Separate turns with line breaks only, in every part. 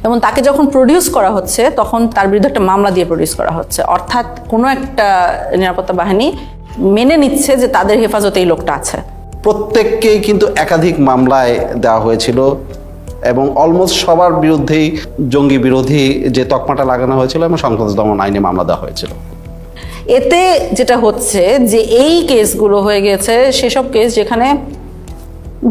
এবং তাকে যখন প্রডিউস করা হচ্ছে তখন তার বিরুদ্ধে একটা মামলা দিয়ে প্রডিউস করা হচ্ছে, অর্থাৎ কোনো একটা নিরাপত্তা বাহিনী মেনে নিচ্ছে যে তাদের হেফাজতে এই লোকটা আছে।
প্রত্যেককেই কিন্তু একাধিক মামলায় দেওয়া হয়েছিল এবং অলমোস্ট সবার বিরুদ্ধেই জঙ্গি বিরোধী যে তকমাটা লাগানো হয়েছিল এবং সন্ত্রাস দমন আইনে মামলা দেওয়া হয়েছিল।
এতে যেটা হচ্ছে যে এই কেসগুলো হয়ে গেছে সেসব কেস যেখানে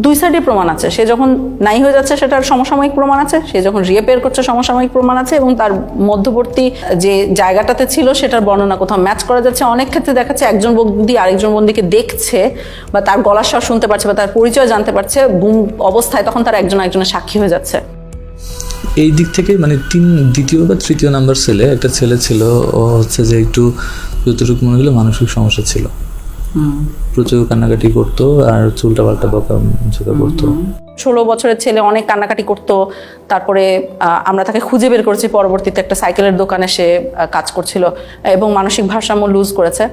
দুই সাইডে প্রমাণ আছে। সে যখন নাই হয়ে যাচ্ছে সেটার সমসাময়িক প্রমাণ আছে, সে যখন রিয়েপেয়ার করছে সমসাময়িক প্রমাণ আছে, এবং তার মধ্যবর্তী যে জায়গাটাতে ছিল সেটার বর্ণনা কোথাও ম্যাচ করা যাচ্ছে। অনেক ক্ষেত্রে দেখাচ্ছে একজন বন্দী আরেকজন বন্দীকে দেখছে বা তার গলার স্বর শুনতে পারছে বা তার পরিচয় জানতে পারছে গুম অবস্থায়, তখন তার একজন একজনের সাক্ষী হয়ে যাচ্ছে।
এই দিক থেকে মানে দ্বিতীয় বা তৃতীয় নাম্বার ছেলে একটা ছেলে ছিল, ও হচ্ছে যে একটু যতটুকু মনে হলো মানসিক সমস্যা ছিল, প্রচুর কান্নাকাটি করতো আর চুলটা পাল্টা বকা করতো।
16 বছরের ছেলে অনেক কান্নাকাটি করতো। তারপরে আমরা তাকে খুঁজে বের করেছি, পরবর্তীতে একটা সাইকেলের দোকানে সে কাজ করছিল এবং মানসিক ভারসাম্য লুজ করেছে।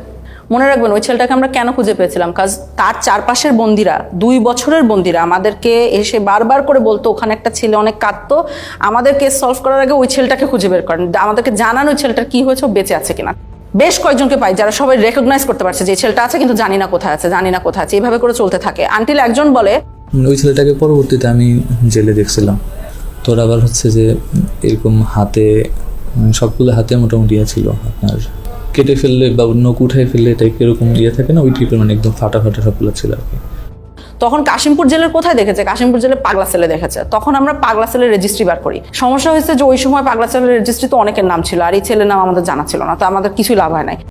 মনে রাখবেন ওই ছেলেটাকে আমরা কেন খুঁজে পেয়েছিলাম, কাজ তার চারপাশের বন্দিরা 2 বছরের বন্দিরা আমাদেরকে এসে বারবার করে বলতো ওখানে একটা ছেলে অনেক কাঁদতো, আমাদের কেস সলভ করার আগে ওই ছেলেটাকে খুঁজে বের করেন, আমাদেরকে জানান ওই ছেলেটার কি হয়েছে, ও বেঁচে আছে কিনা। বেশ কয়েকজনকে পাই যারা সবাই রেকগনাইজ করতে পারছে যে ছেলেটা আছে কিন্তু জানি না কোথায় আছে, জানি না কোথায় আছে, এইভাবে করে চলতে থাকে আনটিল একজন বলে।
ওই ছেলেটাকে পরবর্তীতে আমি জেলে দেখছিলাম। তোর আবার হচ্ছে যে এরকম হাতে সবগুলো হাতে মোটামুটি ছিল আপনার কেটে ফেললে বা নখ উঠাই ফেললে টাইপ এরকম থাকে না, ওই টাইপের মানে একদম ফাটা সবগুলো ছিল আর কি।
তখন কাশিমপুর জেলের কোথায় দেখেছে, কাশিমপুর জেলে পাগলা সেলে দেখেছে। তখন আমরা পাগলা সেলের রেজিস্ট্রি বার করি। সমস্যা হয়েছে যে ওই সময় পাগলা সেলের রেজিস্ট্রি তো অনেকের নাম ছিল আর এই ছেলের নাম আমাদের জানা ছিল না, তো আমাদের কিছুই লাভ হয় নাই।